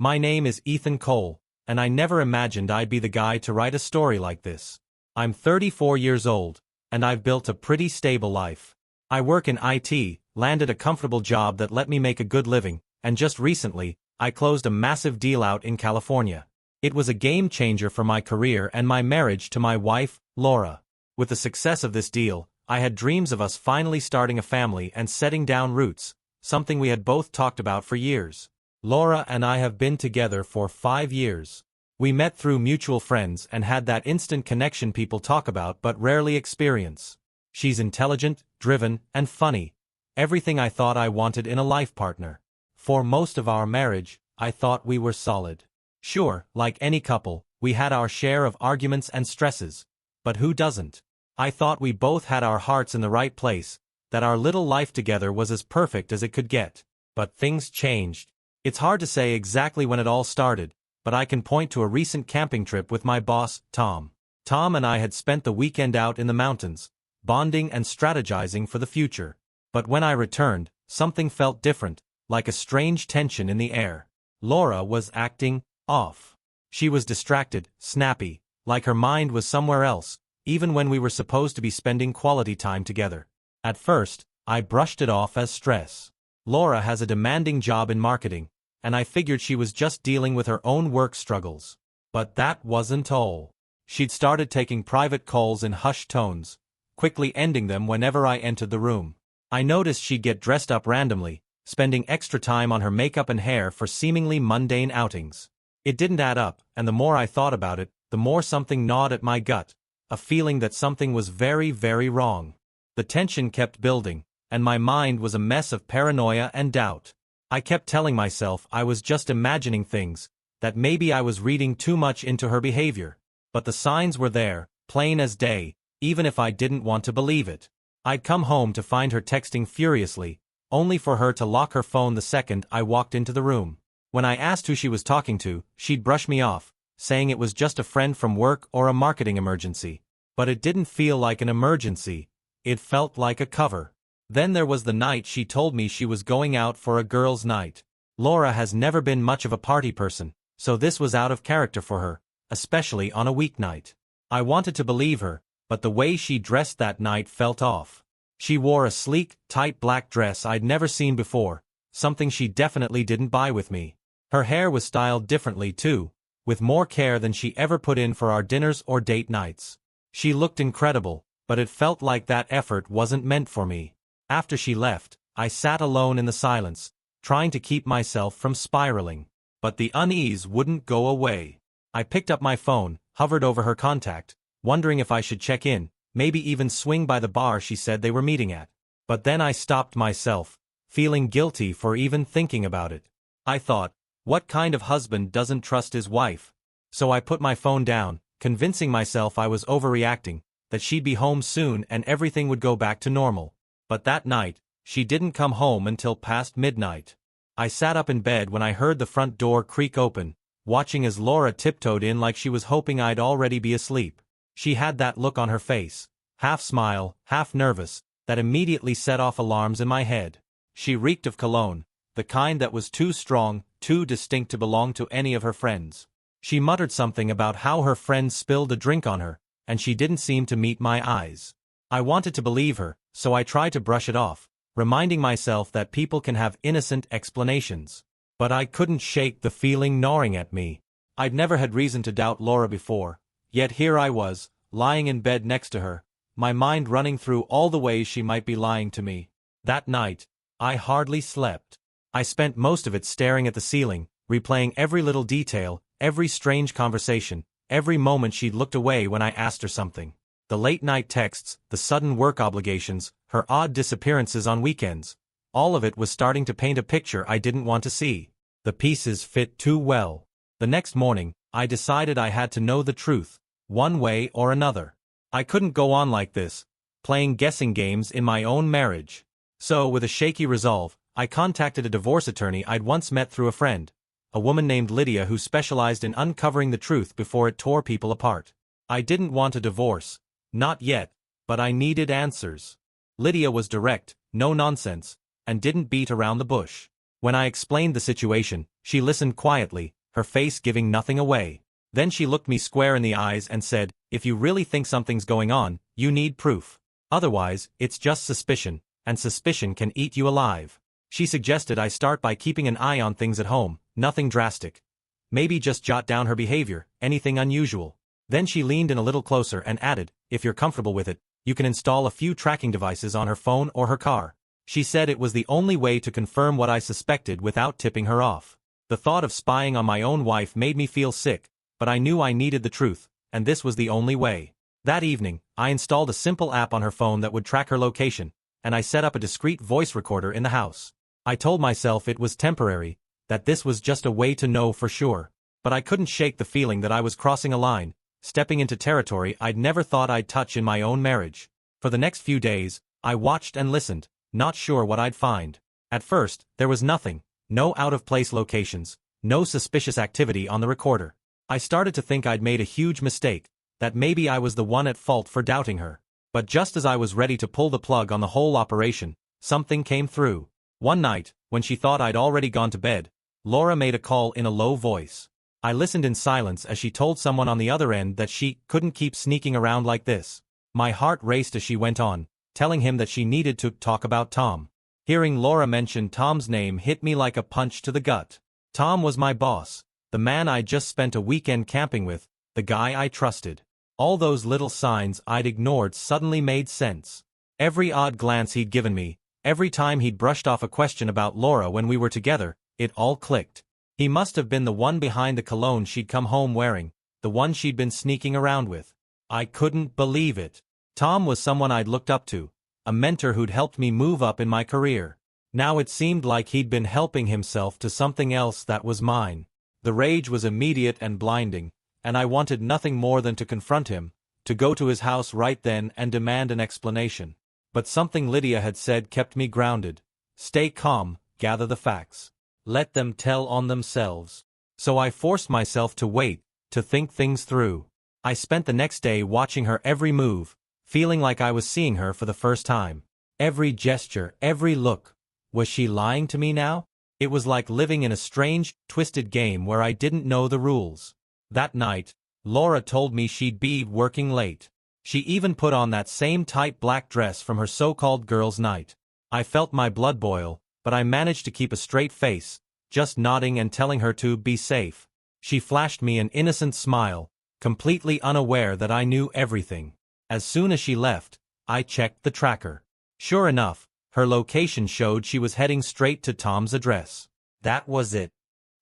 My name is Ethan Cole, and I never imagined I'd be the guy to write a story like this. I'm 34 years old, and I've built a pretty stable life. I work in IT, landed a comfortable job that let me make a good living, and just recently, I closed a massive deal out in California. It was a game changer for my career and my marriage to my wife, Laura. With the success of this deal, I had dreams of us finally starting a family and setting down roots, something we had both talked about for years. Laura and I have been together for 5 years. We met through mutual friends and had that instant connection people talk about but rarely experience. She's intelligent, driven, and funny. Everything I thought I wanted in a life partner. For most of our marriage, I thought we were solid. Sure, like any couple, we had our share of arguments and stresses. But who doesn't? I thought we both had our hearts in the right place, that our little life together was as perfect as it could get. But things changed. It's hard to say exactly when it all started, but I can point to a recent camping trip with my boss, Tom. Tom and I had spent the weekend out in the mountains, bonding and strategizing for the future. But when I returned, something felt different, like a strange tension in the air. Laura was acting off. She was distracted, snappy, like her mind was somewhere else, even when we were supposed to be spending quality time together. At first, I brushed it off as stress. Laura has a demanding job in marketing, and I figured she was just dealing with her own work struggles. But that wasn't all. She'd started taking private calls in hushed tones, quickly ending them whenever I entered the room. I noticed she'd get dressed up randomly, spending extra time on her makeup and hair for seemingly mundane outings. It didn't add up, and the more I thought about it, the more something gnawed at my gut, a feeling that something was very, very wrong. The tension kept building, and my mind was a mess of paranoia and doubt. I kept telling myself I was just imagining things, that maybe I was reading too much into her behavior. But the signs were there, plain as day, even if I didn't want to believe it. I'd come home to find her texting furiously, only for her to lock her phone the second I walked into the room. When I asked who she was talking to, she'd brush me off, saying it was just a friend from work or a marketing emergency. But it didn't feel like an emergency. It felt like a cover. Then there was the night she told me she was going out for a girls' night. Laura has never been much of a party person, so this was out of character for her, especially on a weeknight. I wanted to believe her, but the way she dressed that night felt off. She wore a sleek, tight black dress I'd never seen before, something she definitely didn't buy with me. Her hair was styled differently too, with more care than she ever put in for our dinners or date nights. She looked incredible, but it felt like that effort wasn't meant for me. After she left, I sat alone in the silence, trying to keep myself from spiraling. But the unease wouldn't go away. I picked up my phone, hovered over her contact, wondering if I should check in, maybe even swing by the bar she said they were meeting at. But then I stopped myself, feeling guilty for even thinking about it. I thought, what kind of husband doesn't trust his wife? So I put my phone down, convincing myself I was overreacting, that she'd be home soon and everything would go back to normal. But that night, she didn't come home until past midnight. I sat up in bed when I heard the front door creak open, watching as Laura tiptoed in like she was hoping I'd already be asleep. She had that look on her face, half smile, half nervous, that immediately set off alarms in my head. She reeked of cologne, the kind that was too strong, too distinct to belong to any of her friends. She muttered something about how her friends spilled a drink on her, and she didn't seem to meet my eyes. I wanted to believe her, so I tried to brush it off, reminding myself that people can have innocent explanations. But I couldn't shake the feeling gnawing at me. I'd never had reason to doubt Laura before, yet here I was, lying in bed next to her, my mind running through all the ways she might be lying to me. That night, I hardly slept. I spent most of it staring at the ceiling, replaying every little detail, every strange conversation, every moment she'd looked away when I asked her something. The late-night texts, the sudden work obligations, her odd disappearances on weekends. All of it was starting to paint a picture I didn't want to see. The pieces fit too well. The next morning, I decided I had to know the truth, one way or another. I couldn't go on like this, playing guessing games in my own marriage. So, with a shaky resolve, I contacted a divorce attorney I'd once met through a friend, a woman named Lydia who specialized in uncovering the truth before it tore people apart. I didn't want a divorce. Not yet, but I needed answers. Lydia was direct, no nonsense, and didn't beat around the bush. When I explained the situation, she listened quietly, her face giving nothing away. Then she looked me square in the eyes and said, "If you really think something's going on, you need proof. Otherwise, it's just suspicion, and suspicion can eat you alive." She suggested I start by keeping an eye on things at home, nothing drastic. Maybe just jot down her behavior, anything unusual. Then she leaned in a little closer and added, "If you're comfortable with it, you can install a few tracking devices on her phone or her car." She said it was the only way to confirm what I suspected without tipping her off. The thought of spying on my own wife made me feel sick, but I knew I needed the truth, and this was the only way. That evening, I installed a simple app on her phone that would track her location, and I set up a discreet voice recorder in the house. I told myself it was temporary, that this was just a way to know for sure. But I couldn't shake the feeling that I was crossing a line, stepping into territory I'd never thought I'd touch in my own marriage. For the next few days, I watched and listened, not sure what I'd find. At first, there was nothing, no out-of-place locations, no suspicious activity on the recorder. I started to think I'd made a huge mistake, that maybe I was the one at fault for doubting her. But just as I was ready to pull the plug on the whole operation, something came through. One night, when she thought I'd already gone to bed, Laura made a call in a low voice. I listened in silence as she told someone on the other end that she couldn't keep sneaking around like this. My heart raced as she went on, telling him that she needed to talk about Tom. Hearing Laura mention Tom's name hit me like a punch to the gut. Tom was my boss, the man I'd just spent a weekend camping with, the guy I trusted. All those little signs I'd ignored suddenly made sense. Every odd glance he'd given me, every time he'd brushed off a question about Laura when we were together, it all clicked. He must have been the one behind the cologne she'd come home wearing, the one she'd been sneaking around with. I couldn't believe it. Tom was someone I'd looked up to, a mentor who'd helped me move up in my career. Now it seemed like he'd been helping himself to something else that was mine. The rage was immediate and blinding, and I wanted nothing more than to confront him, to go to his house right then and demand an explanation. But something Lydia had said kept me grounded. Stay calm, gather the facts. Let them tell on themselves. So I forced myself to wait, to think things through. I spent the next day watching her every move, feeling like I was seeing her for the first time. Every gesture, every look. Was she lying to me now? It was like living in a strange, twisted game where I didn't know the rules. That night, Laura told me she'd be working late. She even put on that same tight black dress from her so-called girls' night. I felt my blood boil, but I managed to keep a straight face, just nodding and telling her to be safe. She flashed me an innocent smile, completely unaware that I knew everything. As soon as she left, I checked the tracker. Sure enough, her location showed she was heading straight to Tom's address. That was it.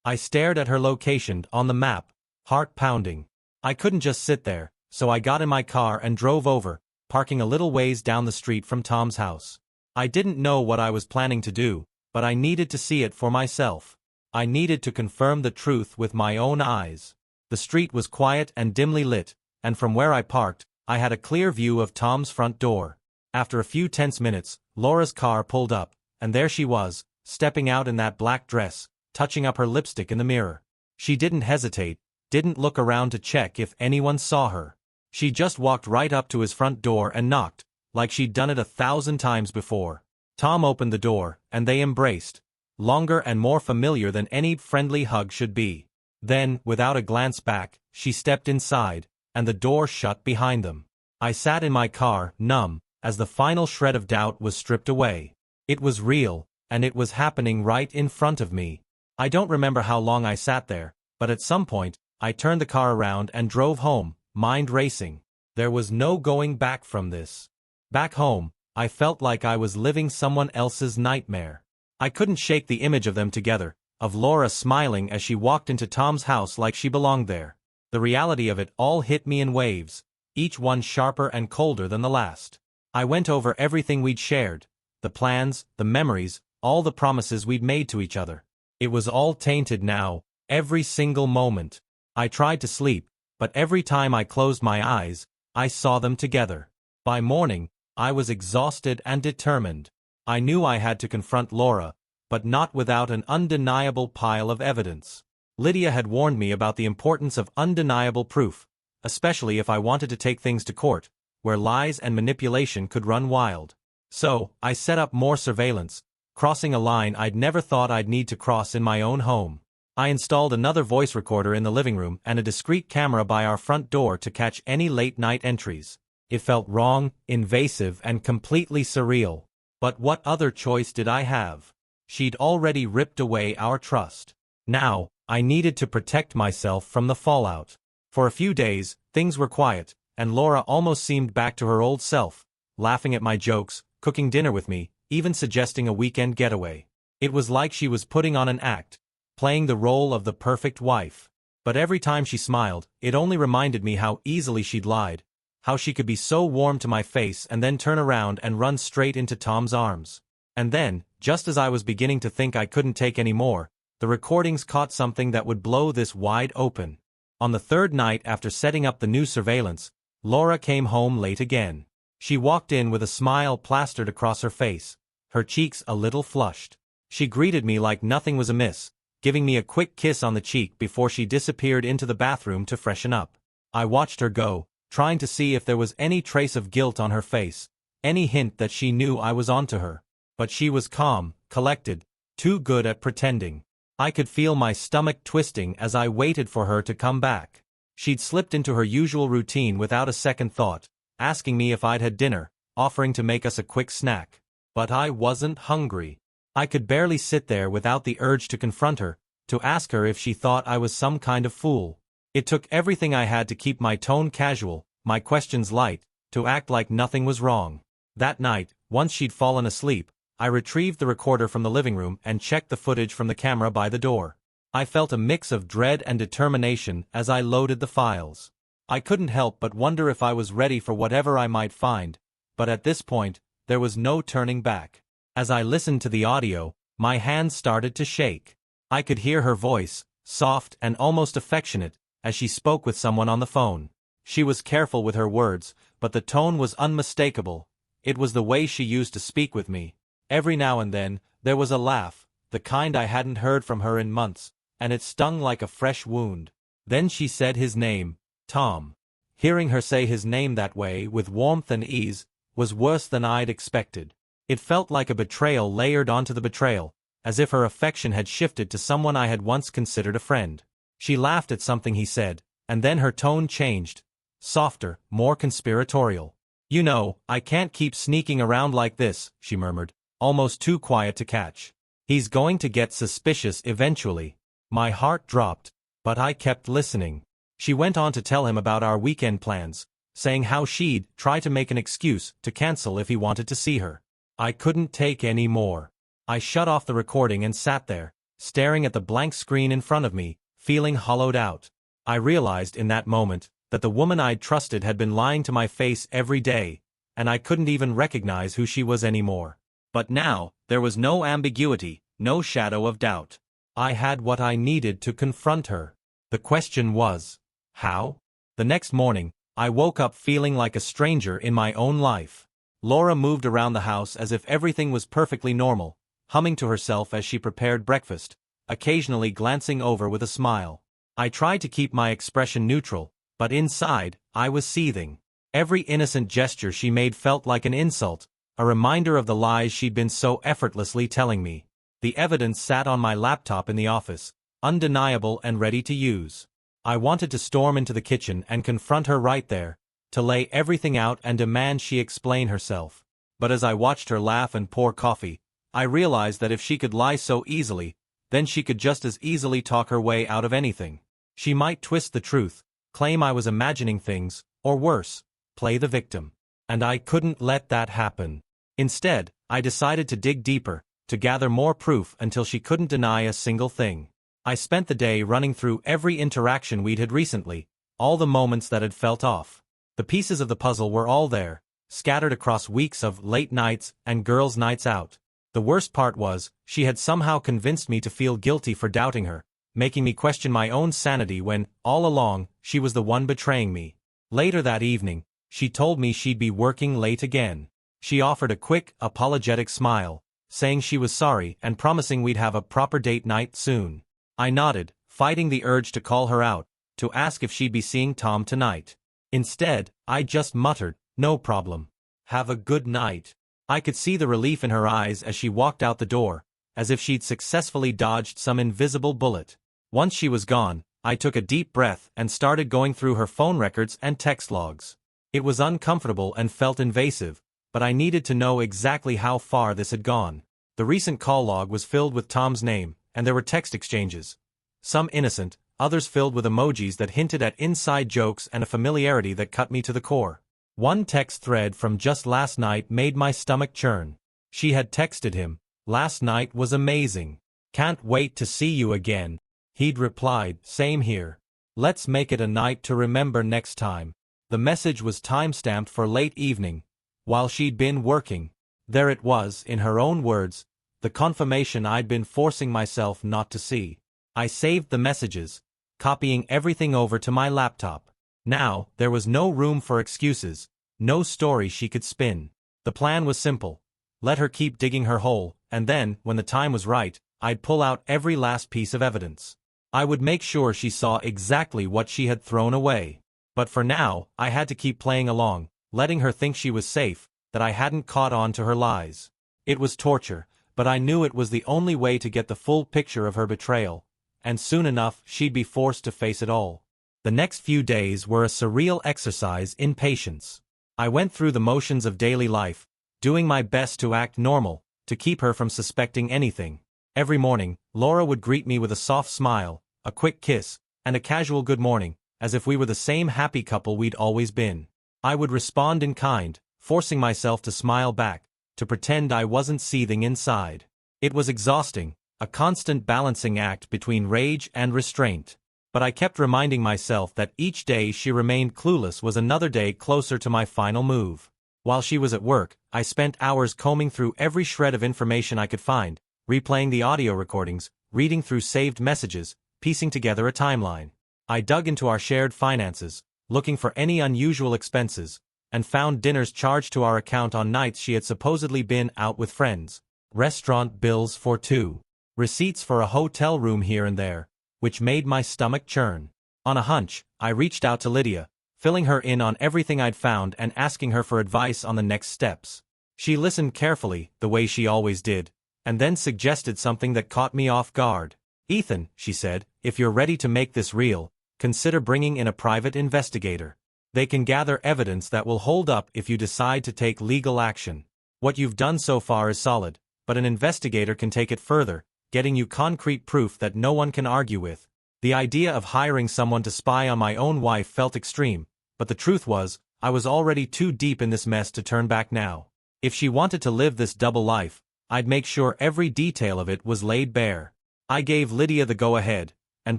I stared at her location on the map, heart pounding. I couldn't just sit there, so I got in my car and drove over, parking a little ways down the street from Tom's house. I didn't know what I was planning to do, but I needed to see it for myself. I needed to confirm the truth with my own eyes. The street was quiet and dimly lit, and from where I parked, I had a clear view of Tom's front door. After a few tense minutes, Laura's car pulled up, and there she was, stepping out in that black dress, touching up her lipstick in the mirror. She didn't hesitate, didn't look around to check if anyone saw her. She just walked right up to his front door and knocked, like she'd done it 1,000 times before. Tom opened the door, and they embraced, longer and more familiar than any friendly hug should be. Then, without a glance back, she stepped inside, and the door shut behind them. I sat in my car, numb, as the final shred of doubt was stripped away. It was real, and it was happening right in front of me. I don't remember how long I sat there, but at some point, I turned the car around and drove home, mind racing. There was no going back from this. Back home, I felt like I was living someone else's nightmare. I couldn't shake the image of them together, of Laura smiling as she walked into Tom's house like she belonged there. The reality of it all hit me in waves, each one sharper and colder than the last. I went over everything we'd shared, the plans, the memories, all the promises we'd made to each other. It was all tainted now, every single moment. I tried to sleep, but every time I closed my eyes, I saw them together. By morning, I was exhausted and determined. I knew I had to confront Laura, but not without an undeniable pile of evidence. Lydia had warned me about the importance of undeniable proof, especially if I wanted to take things to court, where lies and manipulation could run wild. So, I set up more surveillance, crossing a line I'd never thought I'd need to cross in my own home. I installed another voice recorder in the living room and a discreet camera by our front door to catch any late-night entries. It felt wrong, invasive, and completely surreal. But what other choice did I have? She'd already ripped away our trust. Now, I needed to protect myself from the fallout. For a few days, things were quiet, and Laura almost seemed back to her old self, laughing at my jokes, cooking dinner with me, even suggesting a weekend getaway. It was like she was putting on an act, playing the role of the perfect wife. But every time she smiled, it only reminded me how easily she'd lied, how she could be so warm to my face and then turn around and run straight into Tom's arms. And then, just as I was beginning to think I couldn't take any more, the recordings caught something that would blow this wide open. On the third night after setting up the new surveillance, Laura came home late again. She walked in with a smile plastered across her face, her cheeks a little flushed. She greeted me like nothing was amiss, giving me a quick kiss on the cheek before she disappeared into the bathroom to freshen up. I watched her go, trying to see if there was any trace of guilt on her face, any hint that she knew I was onto her. But she was calm, collected, too good at pretending. I could feel my stomach twisting as I waited for her to come back. She'd slipped into her usual routine without a second thought, asking me if I'd had dinner, offering to make us a quick snack. But I wasn't hungry. I could barely sit there without the urge to confront her, to ask her if she thought I was some kind of fool. It took everything I had to keep my tone casual, my questions light, to act like nothing was wrong. That night, once she'd fallen asleep, I retrieved the recorder from the living room and checked the footage from the camera by the door. I felt a mix of dread and determination as I loaded the files. I couldn't help but wonder if I was ready for whatever I might find, but at this point, there was no turning back. As I listened to the audio, my hands started to shake. I could hear her voice, soft and almost affectionate, as she spoke with someone on the phone. She was careful with her words, but the tone was unmistakable. It was the way she used to speak with me. Every now and then, there was a laugh, the kind I hadn't heard from her in months, and it stung like a fresh wound. Then she said his name, Tom. Hearing her say his name that way, with warmth and ease, was worse than I'd expected. It felt like a betrayal layered onto the betrayal, as if her affection had shifted to someone I had once considered a friend. She laughed at something he said, and then her tone changed. Softer, more conspiratorial. "You know, I can't keep sneaking around like this," she murmured, almost too quiet to catch. "He's going to get suspicious eventually." My heart dropped, but I kept listening. She went on to tell him about our weekend plans, saying how she'd try to make an excuse to cancel if he wanted to see her. I couldn't take any more. I shut off the recording and sat there, staring at the blank screen in front of me, feeling hollowed out. I realized in that moment that the woman I'd trusted had been lying to my face every day, and I couldn't even recognize who she was anymore. But now, there was no ambiguity, no shadow of doubt. I had what I needed to confront her. The question was, how? The next morning, I woke up feeling like a stranger in my own life. Laura moved around the house as if everything was perfectly normal, humming to herself as she prepared breakfast, occasionally glancing over with a smile. I tried to keep my expression neutral, but inside, I was seething. Every innocent gesture she made felt like an insult, a reminder of the lies she'd been so effortlessly telling me. The evidence sat on my laptop in the office, undeniable and ready to use. I wanted to storm into the kitchen and confront her right there, to lay everything out and demand she explain herself. But as I watched her laugh and pour coffee, I realized that if she could lie so easily, then she could just as easily talk her way out of anything. She might twist the truth, claim I was imagining things, or worse, play the victim. And I couldn't let that happen. Instead, I decided to dig deeper, to gather more proof until she couldn't deny a single thing. I spent the day running through every interaction we'd had recently, all the moments that had felt off. The pieces of the puzzle were all there, scattered across weeks of late nights and girls' nights out. The worst part was, she had somehow convinced me to feel guilty for doubting her, making me question my own sanity when, all along, she was the one betraying me. Later that evening, she told me she'd be working late again. She offered a quick, apologetic smile, saying she was sorry and promising we'd have a proper date night soon. I nodded, fighting the urge to call her out, to ask if she'd be seeing Tom tonight. Instead, I just muttered, "No problem. Have a good night." I could see the relief in her eyes as she walked out the door, as if she'd successfully dodged some invisible bullet. Once she was gone, I took a deep breath and started going through her phone records and text logs. It was uncomfortable and felt invasive, but I needed to know exactly how far this had gone. The recent call log was filled with Tom's name, and there were text exchanges. Some innocent, others filled with emojis that hinted at inside jokes and a familiarity that cut me to the core. One text thread from just last night made my stomach churn. She had texted him, "Last night was amazing. Can't wait to see you again." He'd replied, "Same here. Let's make it a night to remember next time." The message was timestamped for late evening, while she'd been working. There it was, in her own words, the confirmation I'd been forcing myself not to see. I saved the messages, copying everything over to my laptop. Now, there was no room for excuses, no story she could spin. The plan was simple. Let her keep digging her hole, and then, when the time was right, I'd pull out every last piece of evidence. I would make sure she saw exactly what she had thrown away. But for now, I had to keep playing along, letting her think she was safe, that I hadn't caught on to her lies. It was torture, but I knew it was the only way to get the full picture of her betrayal, and soon enough she'd be forced to face it all. The next few days were a surreal exercise in patience. I went through the motions of daily life, doing my best to act normal, to keep her from suspecting anything. Every morning, Laura would greet me with a soft smile, a quick kiss, and a casual good morning, as if we were the same happy couple we'd always been. I would respond in kind, forcing myself to smile back, to pretend I wasn't seething inside. It was exhausting, a constant balancing act between rage and restraint. But I kept reminding myself that each day she remained clueless was another day closer to my final move. While she was at work, I spent hours combing through every shred of information I could find, replaying the audio recordings, reading through saved messages, piecing together a timeline. I dug into our shared finances, looking for any unusual expenses, and found dinners charged to our account on nights she had supposedly been out with friends. Restaurant bills for two. Receipts for a hotel room here and there, which made my stomach churn. On a hunch, I reached out to Lydia, filling her in on everything I'd found and asking her for advice on the next steps. She listened carefully, the way she always did, and then suggested something that caught me off guard. "Ethan," she said, "if you're ready to make this real, consider bringing in a private investigator. They can gather evidence that will hold up if you decide to take legal action. What you've done so far is solid, but an investigator can take it further, getting you concrete proof that no one can argue with." The idea of hiring someone to spy on my own wife felt extreme, but the truth was, I was already too deep in this mess to turn back now. If she wanted to live this double life, I'd make sure every detail of it was laid bare. I gave Lydia the go-ahead, and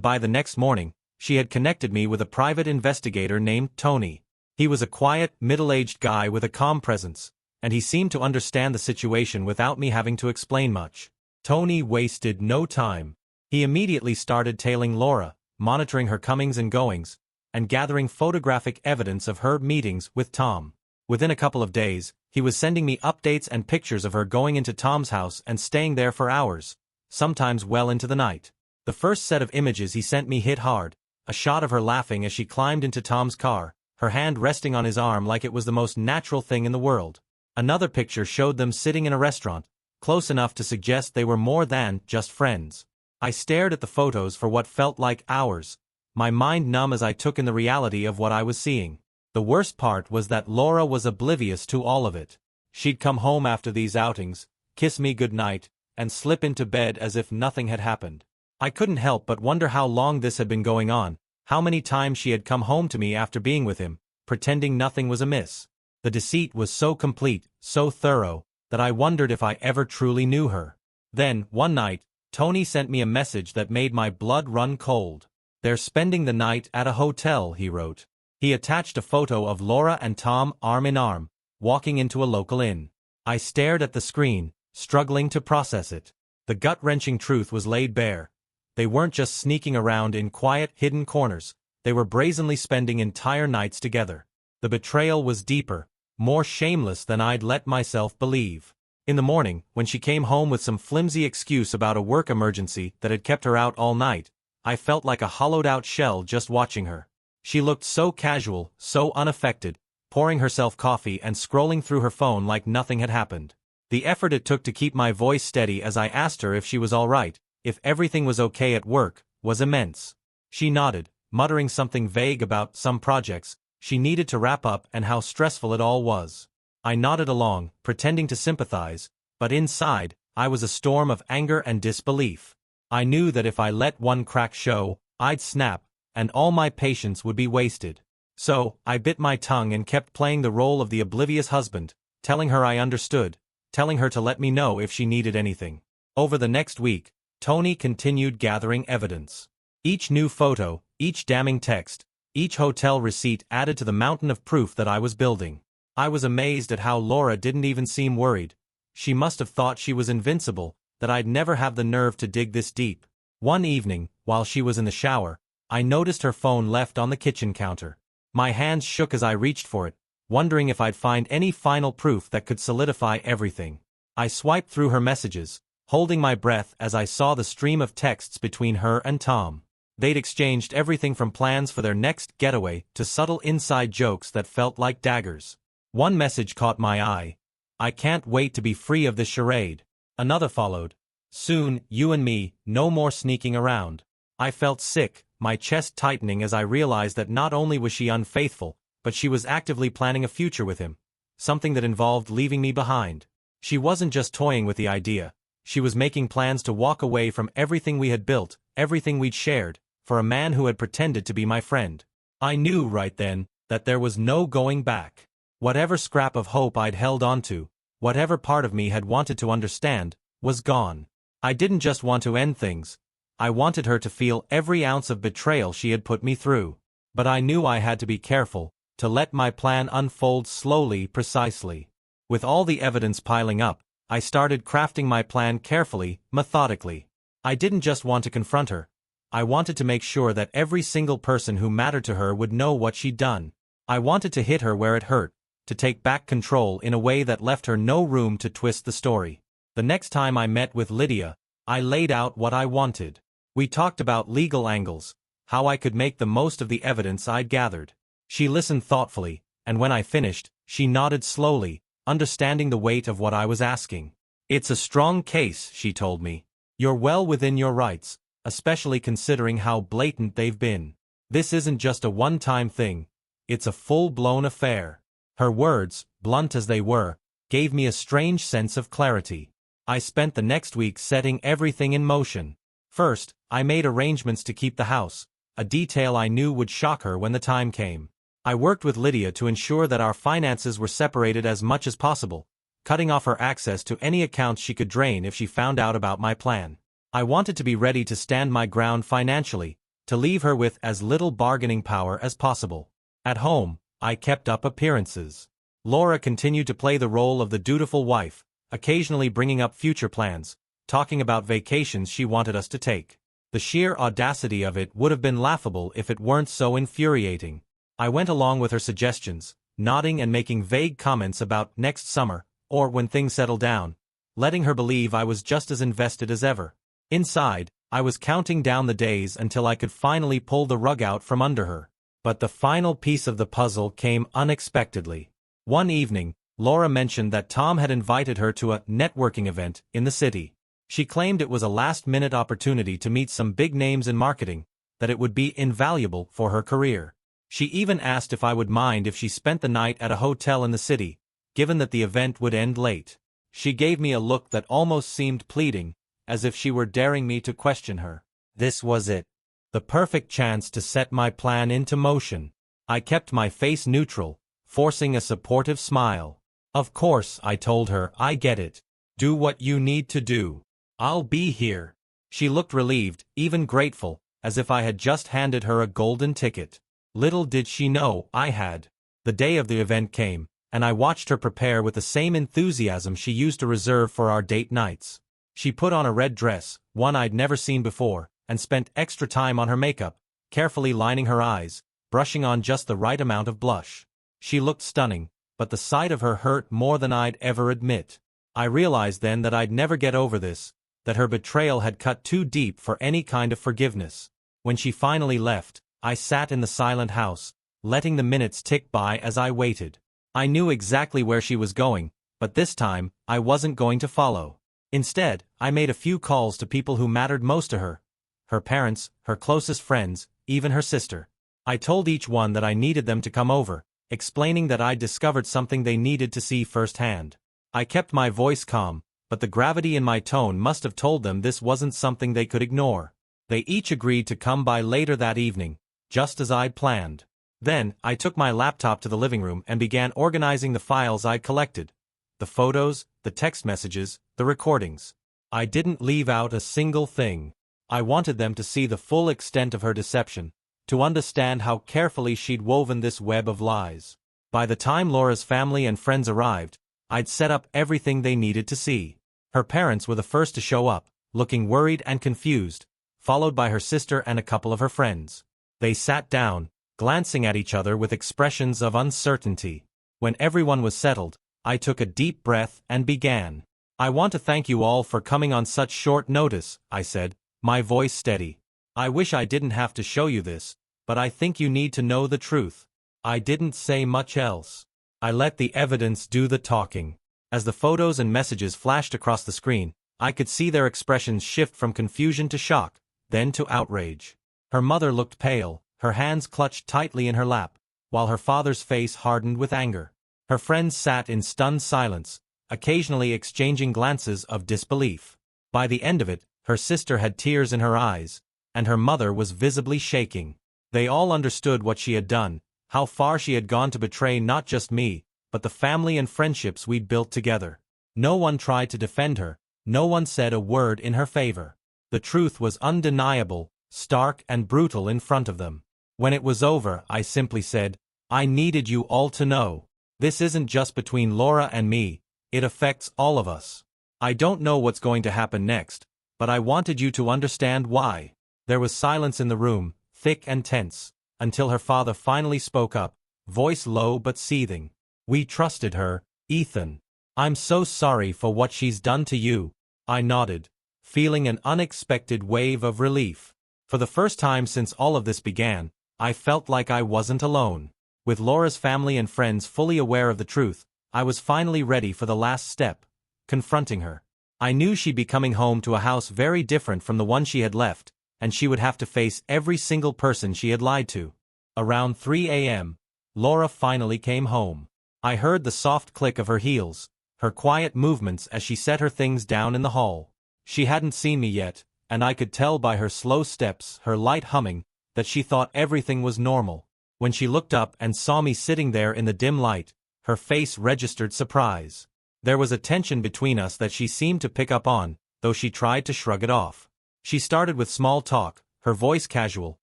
by the next morning, she had connected me with a private investigator named Tony. He was a quiet, middle-aged guy with a calm presence, and he seemed to understand the situation without me having to explain much. Tony wasted no time. He immediately started tailing Laura, monitoring her comings and goings, and gathering photographic evidence of her meetings with Tom. Within a couple of days, he was sending me updates and pictures of her going into Tom's house and staying there for hours, sometimes well into the night. The first set of images he sent me hit hard, a shot of her laughing as she climbed into Tom's car, her hand resting on his arm like it was the most natural thing in the world. Another picture showed them sitting in a restaurant, close enough to suggest they were more than just friends. I stared at the photos for what felt like hours, my mind numb as I took in the reality of what I was seeing. The worst part was that Laura was oblivious to all of it. She'd come home after these outings, kiss me goodnight, and slip into bed as if nothing had happened. I couldn't help but wonder how long this had been going on, how many times she had come home to me after being with him, pretending nothing was amiss. The deceit was so complete, so thorough, that I wondered if I ever truly knew her. Then, one night, Tony sent me a message that made my blood run cold. "They're spending the night at a hotel," he wrote. He attached a photo of Laura and Tom arm in arm, walking into a local inn. I stared at the screen, struggling to process it. The gut-wrenching truth was laid bare. They weren't just sneaking around in quiet, hidden corners, they were brazenly spending entire nights together. The betrayal was deeper, more shameless than I'd let myself believe. In the morning, when she came home with some flimsy excuse about a work emergency that had kept her out all night, I felt like a hollowed-out shell just watching her. She looked so casual, so unaffected, pouring herself coffee and scrolling through her phone like nothing had happened. The effort it took to keep my voice steady as I asked her if she was all right, if everything was okay at work, was immense. She nodded, muttering something vague about some projects she needed to wrap up and how stressful it all was. I nodded along, pretending to sympathize, but inside, I was a storm of anger and disbelief. I knew that if I let one crack show, I'd snap, and all my patience would be wasted. So, I bit my tongue and kept playing the role of the oblivious husband, telling her I understood, telling her to let me know if she needed anything. Over the next week, Tony continued gathering evidence. Each new photo, each damning text, each hotel receipt added to the mountain of proof that I was building. I was amazed at how Laura didn't even seem worried. She must have thought she was invincible, that I'd never have the nerve to dig this deep. One evening, while she was in the shower, I noticed her phone left on the kitchen counter. My hands shook as I reached for it, wondering if I'd find any final proof that could solidify everything. I swiped through her messages, holding my breath as I saw the stream of texts between her and Tom. They'd exchanged everything from plans for their next getaway to subtle inside jokes that felt like daggers. One message caught my eye. "I can't wait to be free of this charade." Another followed. "Soon, you and me, no more sneaking around." I felt sick, my chest tightening as I realized that not only was she unfaithful, but she was actively planning a future with him, something that involved leaving me behind. She wasn't just toying with the idea. She was making plans to walk away from everything we had built, everything we'd shared, for a man who had pretended to be my friend. I knew right then that there was no going back. Whatever scrap of hope I'd held onto, whatever part of me had wanted to understand, was gone. I didn't just want to end things. I wanted her to feel every ounce of betrayal she had put me through. But I knew I had to be careful, to let my plan unfold slowly, precisely. With all the evidence piling up, I started crafting my plan carefully, methodically. I didn't just want to confront her. I wanted to make sure that every single person who mattered to her would know what she'd done. I wanted to hit her where it hurt, to take back control in a way that left her no room to twist the story. The next time I met with Lydia, I laid out what I wanted. We talked about legal angles, how I could make the most of the evidence I'd gathered. She listened thoughtfully, and when I finished, she nodded slowly, understanding the weight of what I was asking. "It's a strong case," she told me. "You're well within your rights, especially considering how blatant they've been. This isn't just a one-time thing, it's a full-blown affair." Her words, blunt as they were, gave me a strange sense of clarity. I spent the next week setting everything in motion. First, I made arrangements to keep the house, a detail I knew would shock her when the time came. I worked with Lydia to ensure that our finances were separated as much as possible, cutting off her access to any accounts she could drain if she found out about my plan. I wanted to be ready to stand my ground financially, to leave her with as little bargaining power as possible. At home, I kept up appearances. Laura continued to play the role of the dutiful wife, occasionally bringing up future plans, talking about vacations she wanted us to take. The sheer audacity of it would have been laughable if it weren't so infuriating. I went along with her suggestions, nodding and making vague comments about next summer, or when things settled down, letting her believe I was just as invested as ever. Inside, I was counting down the days until I could finally pull the rug out from under her. But the final piece of the puzzle came unexpectedly. One evening, Laura mentioned that Tom had invited her to a networking event in the city. She claimed it was a last-minute opportunity to meet some big names in marketing, that it would be invaluable for her career. She even asked if I would mind if she spent the night at a hotel in the city, given that the event would end late. She gave me a look that almost seemed pleading, as if she were daring me to question her. This was it. The perfect chance to set my plan into motion. I kept my face neutral, forcing a supportive smile. "Of course," I told her, "I get it. Do what you need to do. I'll be here." She looked relieved, even grateful, as if I had just handed her a golden ticket. Little did she know I had. The day of the event came, and I watched her prepare with the same enthusiasm she used to reserve for our date nights. She put on a red dress, one I'd never seen before, and spent extra time on her makeup, carefully lining her eyes, brushing on just the right amount of blush. She looked stunning, but the sight of her hurt more than I'd ever admit. I realized then that I'd never get over this, that her betrayal had cut too deep for any kind of forgiveness. When she finally left, I sat in the silent house, letting the minutes tick by as I waited. I knew exactly where she was going, But this time, I wasn't going to follow. Instead, I made a few calls to people who mattered most to her. Her parents, her closest friends, even her sister. I told each one that I needed them to come over, explaining that I'd discovered something they needed to see firsthand. I kept my voice calm, but the gravity in my tone must have told them this wasn't something they could ignore. They each agreed to come by later that evening, just as I'd planned. Then, I took my laptop to the living room and began organizing the files I'd collected. The photos, the text messages, the recordings. I didn't leave out a single thing. I wanted them to see the full extent of her deception, to understand how carefully she'd woven this web of lies. By the time Laura's family and friends arrived, I'd set up everything they needed to see. Her parents were the first to show up, looking worried and confused, followed by her sister and a couple of her friends. They sat down, glancing at each other with expressions of uncertainty. When everyone was settled, I took a deep breath and began. "I want to thank you all for coming on such short notice," I said, my voice steady. "I wish I didn't have to show you this, but I think you need to know the truth." I didn't say much else. I let the evidence do the talking. As the photos and messages flashed across the screen, I could see their expressions shift from confusion to shock, then to outrage. Her mother looked pale, her hands clutched tightly in her lap, while her father's face hardened with anger. Her friends sat in stunned silence, occasionally exchanging glances of disbelief. By the end of it, her sister had tears in her eyes, and her mother was visibly shaking. They all understood what she had done, how far she had gone to betray not just me, but the family and friendships we'd built together. No one tried to defend her, no one said a word in her favor. The truth was undeniable, stark and brutal in front of them. When it was over, I simply said, "I needed you all to know. This isn't just between Laura and me, it affects all of us. I don't know what's going to happen next, but I wanted you to understand why." There was silence in the room, thick and tense, until her father finally spoke up, voice low but seething. "We trusted her, Ethan. I'm so sorry for what she's done to you." I nodded, feeling an unexpected wave of relief. For the first time since all of this began, I felt like I wasn't alone. With Laura's family and friends fully aware of the truth, I was finally ready for the last step, confronting her. I knew she'd be coming home to a house very different from the one she had left, and she would have to face every single person she had lied to. Around 3 a.m., Laura finally came home. I heard the soft click of her heels, her quiet movements as she set her things down in the hall. She hadn't seen me yet, and I could tell by her slow steps, her light humming, that she thought everything was normal. When she looked up and saw me sitting there in the dim light, her face registered surprise. There was a tension between us that she seemed to pick up on, though she tried to shrug it off. She started with small talk, her voice casual,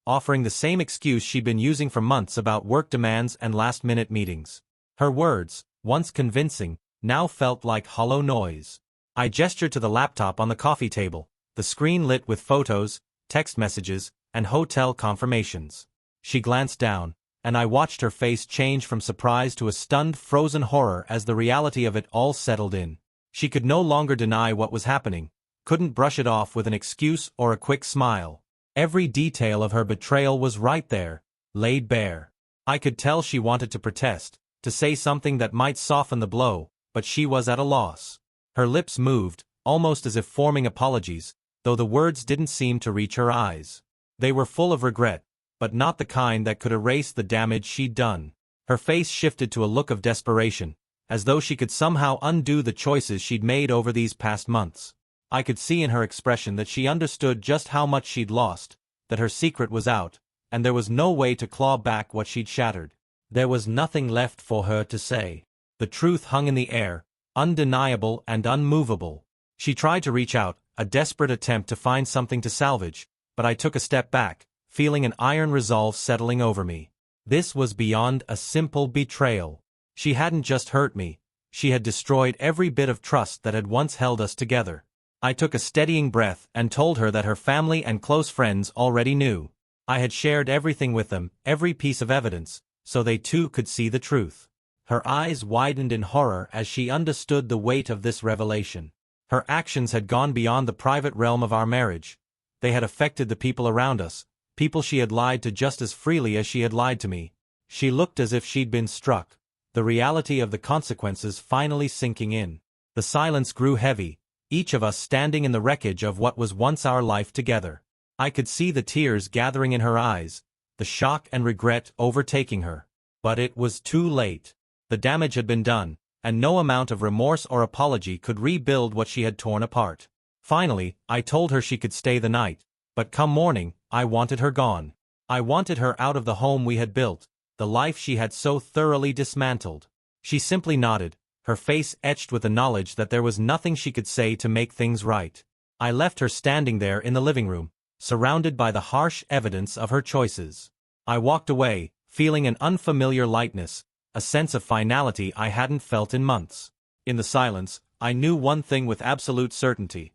offering the same excuse she'd been using for months about work demands and last-minute meetings. Her words, once convincing, now felt like hollow noise. I gestured to the laptop on the coffee table, the screen lit with photos, text messages, and hotel confirmations. She glanced down, and I watched her face change from surprise to a stunned, frozen horror as the reality of it all settled in. She could no longer deny what was happening, couldn't brush it off with an excuse or a quick smile. Every detail of her betrayal was right there, laid bare. I could tell she wanted to protest, to say something that might soften the blow, but she was at a loss. Her lips moved, almost as if forming apologies, though the words didn't seem to reach her eyes. They were full of regret, but not the kind that could erase the damage she'd done. Her face shifted to a look of desperation, as though she could somehow undo the choices she'd made over these past months. I could see in her expression that she understood just how much she'd lost, that her secret was out, and there was no way to claw back what she'd shattered. There was nothing left for her to say. The truth hung in the air, undeniable and unmovable. She tried to reach out, a desperate attempt to find something to salvage, but I took a step back, feeling an iron resolve settling over me. This was beyond a simple betrayal. She hadn't just hurt me, she had destroyed every bit of trust that had once held us together. I took a steadying breath and told her that her family and close friends already knew. I had shared everything with them, every piece of evidence, so they too could see the truth. Her eyes widened in horror as she understood the weight of this revelation. Her actions had gone beyond the private realm of our marriage. They had affected the people around us, people she had lied to just as freely as she had lied to me. She looked as if she'd been struck. the reality of the consequences finally sinking in. The silence grew heavy, each of us standing in the wreckage of what was once our life together. I could see the tears gathering in her eyes, the shock and regret overtaking her. But it was too late. The damage had been done, and no amount of remorse or apology could rebuild what she had torn apart. Finally, I told her she could stay the night, but come morning, I wanted her gone. I wanted her out of the home we had built, the life she had so thoroughly dismantled. She simply nodded, her face etched with the knowledge that there was nothing she could say to make things right. I left her standing there in the living room, surrounded by the harsh evidence of her choices. I walked away, feeling an unfamiliar lightness, a sense of finality I hadn't felt in months. In the silence, I knew one thing with absolute certainty.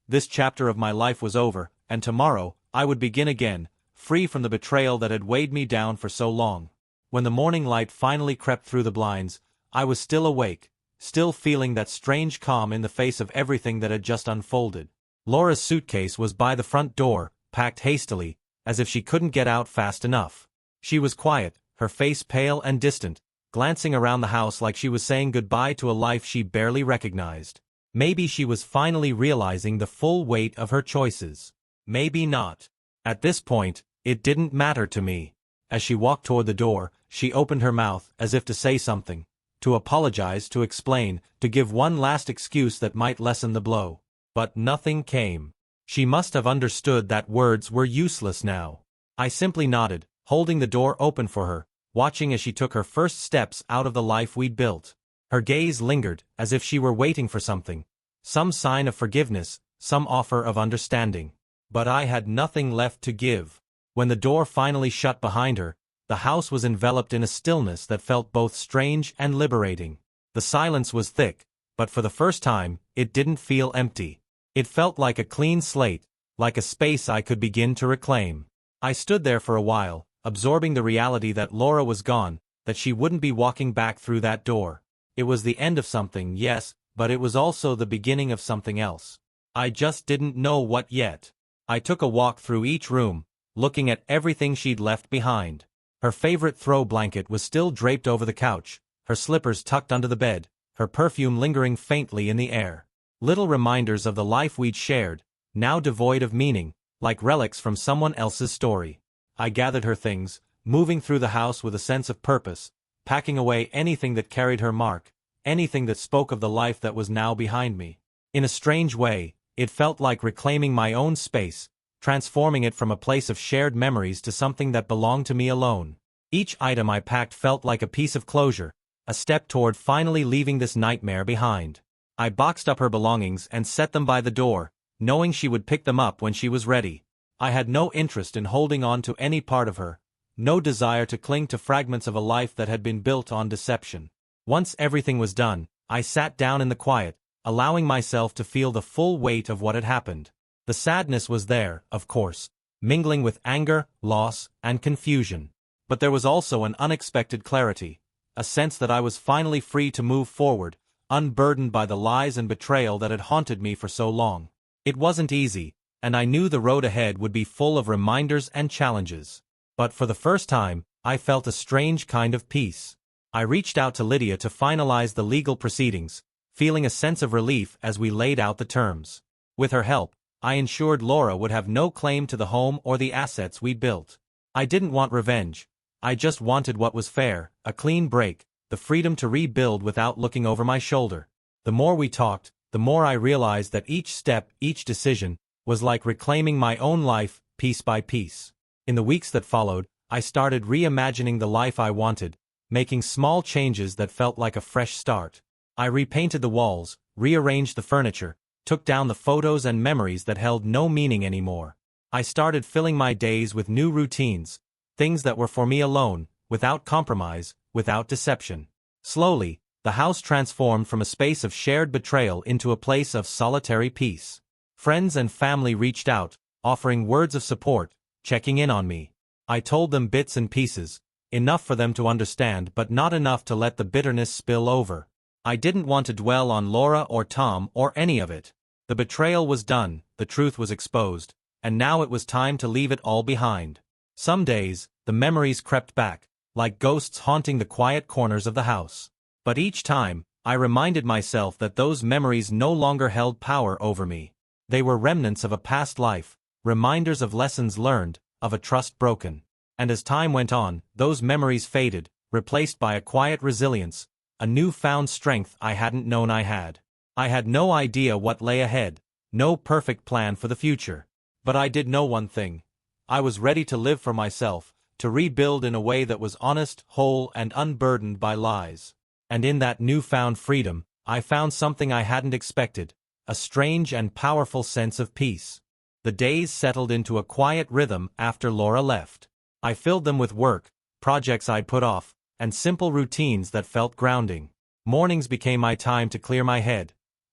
This chapter of my life was over, and tomorrow, I would begin again, free from the betrayal that had weighed me down for so long. When the morning light finally crept through the blinds, I was still awake, still feeling that strange calm in the face of everything that had just unfolded. Laura's suitcase was by the front door, packed hastily, as if she couldn't get out fast enough. She was quiet, her face pale and distant, glancing around the house like she was saying goodbye to a life she barely recognized. Maybe she was finally realizing the full weight of her choices. Maybe not. At this point, it didn't matter to me. As she walked toward the door, she opened her mouth as if to say something, to apologize, to explain, to give one last excuse that might lessen the blow. But nothing came. She must have understood that words were useless now. I simply nodded, holding the door open for her, watching as she took her first steps out of the life we'd built. Her gaze lingered, as if she were waiting for something, some sign of forgiveness, some offer of understanding. But I had nothing left to give. When the door finally shut behind her, the house was enveloped in a stillness that felt both strange and liberating. The silence was thick, but for the first time, it didn't feel empty. It felt like a clean slate, like a space I could begin to reclaim. I stood there for a while, absorbing the reality that Laura was gone, that she wouldn't be walking back through that door. It was the end of something, yes, but it was also the beginning of something else. I just didn't know what yet. I took a walk through each room, looking at everything she'd left behind. Her favorite throw blanket was still draped over the couch, her slippers tucked under the bed, her perfume lingering faintly in the air. Little reminders of the life we'd shared, now devoid of meaning, like relics from someone else's story. I gathered her things, moving through the house with a sense of purpose, packing away anything that carried her mark, anything that spoke of the life that was now behind me. In a strange way, it felt like reclaiming my own space, transforming it from a place of shared memories to something that belonged to me alone. Each item I packed felt like a piece of closure, a step toward finally leaving this nightmare behind. I boxed up her belongings and set them by the door, knowing she would pick them up when she was ready. I had no interest in holding on to any part of her, no desire to cling to fragments of a life that had been built on deception. Once everything was done, I sat down in the quiet, allowing myself to feel the full weight of what had happened. The sadness was there, of course, mingling with anger, loss, and confusion. But there was also an unexpected clarity, a sense that I was finally free to move forward, unburdened by the lies and betrayal that had haunted me for so long. It wasn't easy, and I knew the road ahead would be full of reminders and challenges. But for the first time, I felt a strange kind of peace. I reached out to Lydia to finalize the legal proceedings, feeling a sense of relief as we laid out the terms. With her help, I ensured Laura would have no claim to the home or the assets we'd built. I didn't want revenge. I just wanted what was fair, a clean break, the freedom to rebuild without looking over my shoulder. The more we talked, the more I realized that each step, each decision, was like reclaiming my own life, piece by piece. In the weeks that followed, I started reimagining the life I wanted, making small changes that felt like a fresh start. I repainted the walls, rearranged the furniture, took down the photos and memories that held no meaning anymore. I started filling my days with new routines, things that were for me alone, without compromise, without deception. Slowly, the house transformed from a space of shared betrayal into a place of solitary peace. Friends and family reached out, offering words of support, checking in on me. I told them bits and pieces, enough for them to understand but not enough to let the bitterness spill over. I didn't want to dwell on Laura or Tom or any of it. The betrayal was done, the truth was exposed, and now it was time to leave it all behind. Some days, the memories crept back, like ghosts haunting the quiet corners of the house. But each time, I reminded myself that those memories no longer held power over me. They were remnants of a past life, reminders of lessons learned, of a trust broken. And as time went on, those memories faded, replaced by a quiet resilience, a newfound strength I hadn't known I had. I had no idea what lay ahead, no perfect plan for the future. But I did know one thing. I was ready to live for myself, to rebuild in a way that was honest, whole, and unburdened by lies. And in that newfound freedom, I found something I hadn't expected, a strange and powerful sense of peace. The days settled into a quiet rhythm after Laura left. I filled them with work, projects I'd put off, and simple routines that felt grounding. Mornings became my time to clear my head.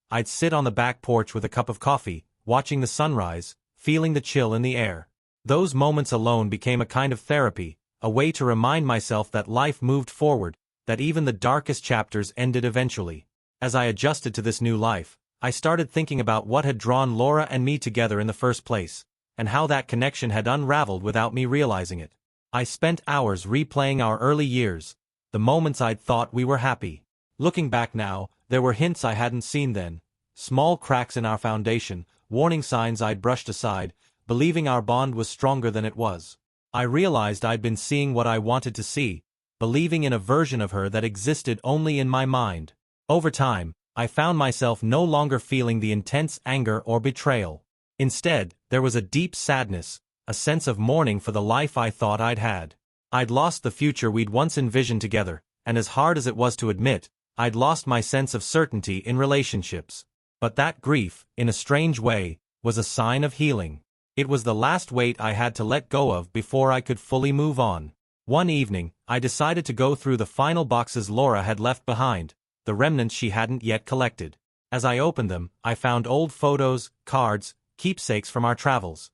I'd sit on the back porch with a cup of coffee, watching the sunrise, feeling the chill in the air. Those moments alone became a kind of therapy, a way to remind myself that life moved forward, that even the darkest chapters ended eventually. As I adjusted to this new life, I started thinking about what had drawn Laura and me together in the first place, and how that connection had unraveled without me realizing it. I spent hours replaying our early years, the moments I'd thought we were happy. Looking back now, there were hints I hadn't seen then, small cracks in our foundation, warning signs I'd brushed aside, believing our bond was stronger than it was. I realized I'd been seeing what I wanted to see, believing in a version of her that existed only in my mind. Over time, I found myself no longer feeling the intense anger or betrayal. Instead, there was a deep sadness, a sense of mourning for the life I thought I'd had. I'd lost the future we'd once envisioned together, and as hard as it was to admit, I'd lost my sense of certainty in relationships. But that grief, in a strange way, was a sign of healing. It was the last weight I had to let go of before I could fully move on. One evening, I decided to go through the final boxes Laura had left behind, the remnants she hadn't yet collected. As I opened them, I found old photos, cards, keepsakes from our travels.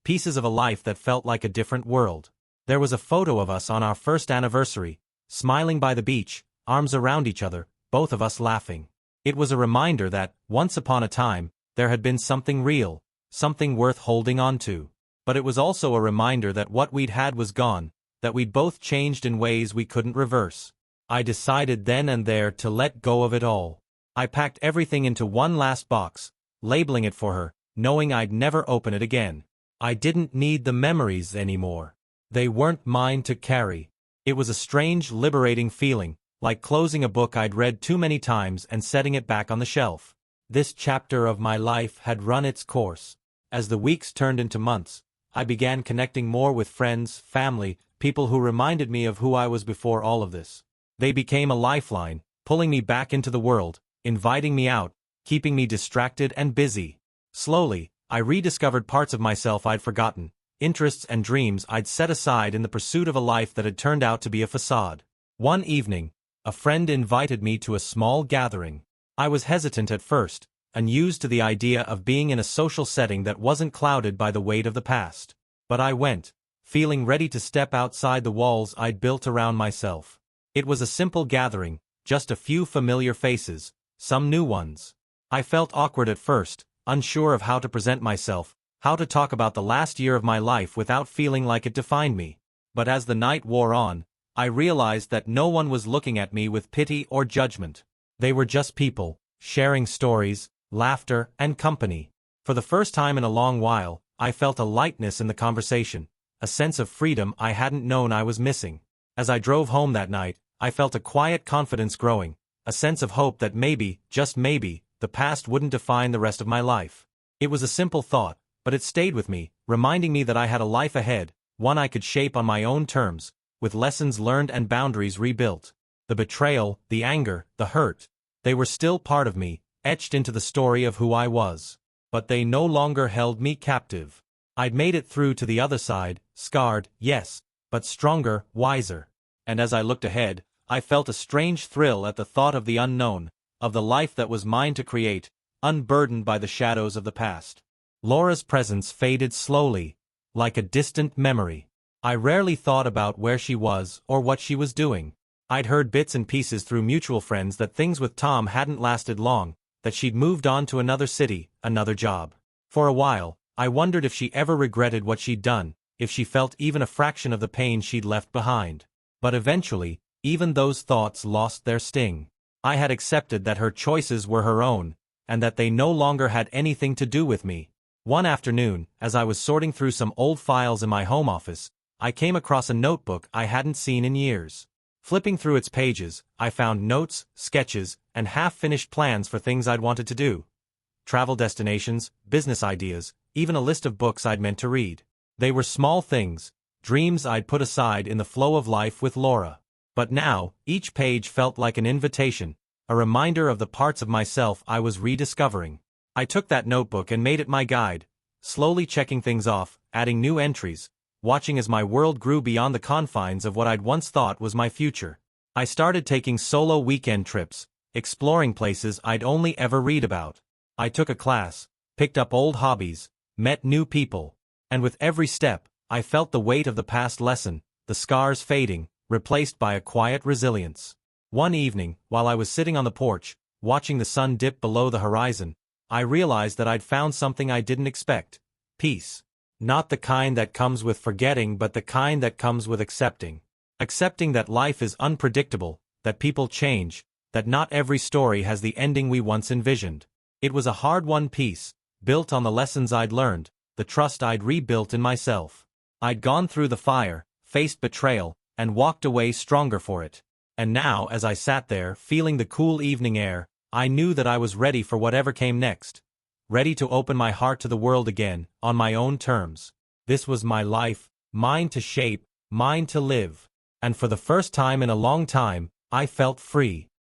Pieces of a life that felt like a different world. There was a photo of us on our first anniversary, smiling by the beach, arms around each other, both of us laughing. It was a reminder that, once upon a time, there had been something real, something worth holding on to. But it was also a reminder that what we'd had was gone, that we'd both changed in ways we couldn't reverse. I decided then and there to let go of it all. I packed everything into one last box, labeling it for her, knowing I'd never open it again. I didn't need the memories anymore. They weren't mine to carry. It was a strange, liberating feeling, like closing a book I'd read too many times and setting it back on the shelf. This chapter of my life had run its course. As the weeks turned into months, I began connecting more with friends, family, people who reminded me of who I was before all of this. They became a lifeline, pulling me back into the world, inviting me out, keeping me distracted and busy. Slowly, I rediscovered parts of myself I'd forgotten, interests and dreams I'd set aside in the pursuit of a life that had turned out to be a facade. One evening, a friend invited me to a small gathering. I was hesitant at first, unused to the idea of being in a social setting that wasn't clouded by the weight of the past. But I went, feeling ready to step outside the walls I'd built around myself. It was a simple gathering, just a few familiar faces, some new ones. I felt awkward at first, unsure of how to present myself, how to talk about the last year of my life without feeling like it defined me. But as the night wore on, I realized that no one was looking at me with pity or judgment. They were just people, sharing stories, laughter, and company. For the first time in a long while, I felt a lightness in the conversation, a sense of freedom I hadn't known I was missing. As I drove home that night, I felt a quiet confidence growing, a sense of hope that maybe, just maybe, the past wouldn't define the rest of my life. It was a simple thought, but it stayed with me, reminding me that I had a life ahead, one I could shape on my own terms, with lessons learned and boundaries rebuilt. The betrayal, the anger, the hurt, they were still part of me, etched into the story of who I was. But they no longer held me captive. I'd made it through to the other side, scarred, yes, but stronger, wiser. And as I looked ahead, I felt a strange thrill at the thought of the unknown, of the life that was mine to create, unburdened by the shadows of the past. Laura's presence faded slowly, like a distant memory. I rarely thought about where she was or what she was doing. I'd heard bits and pieces through mutual friends that things with Tom hadn't lasted long, that she'd moved on to another city, another job. For a while, I wondered if she ever regretted what she'd done, if she felt even a fraction of the pain she'd left behind. But eventually, even those thoughts lost their sting. I had accepted that her choices were her own, and that they no longer had anything to do with me. One afternoon, as I was sorting through some old files in my home office, I came across a notebook I hadn't seen in years. Flipping through its pages, I found notes, sketches, and half-finished plans for things I'd wanted to do. Travel destinations, business ideas, even a list of books I'd meant to read. They were small things, dreams I'd put aside in the flow of life with Laura. But now, each page felt like an invitation, a reminder of the parts of myself I was rediscovering. I took that notebook and made it my guide, slowly checking things off, adding new entries, watching as my world grew beyond the confines of what I'd once thought was my future. I started taking solo weekend trips, exploring places I'd only ever read about. I took a class, picked up old hobbies, met new people, and with every step, I felt the weight of the past lesson, the scars fading, replaced by a quiet resilience. One evening, while I was sitting on the porch, watching the sun dip below the horizon, I realized that I'd found something I didn't expect: peace. Not the kind that comes with forgetting, but the kind that comes with accepting. Accepting that life is unpredictable, that people change, that not every story has the ending we once envisioned. It was a hard-won peace, built on the lessons I'd learned, the trust I'd rebuilt in myself. I'd gone through the fire, faced betrayal, and walked away stronger for it. And now, as I sat there, feeling the cool evening air, I knew that I was ready for whatever came next. Ready to open my heart to the world again, on my own terms. This was my life, mine to shape, mine to live. And for the first time in a long time, I felt free.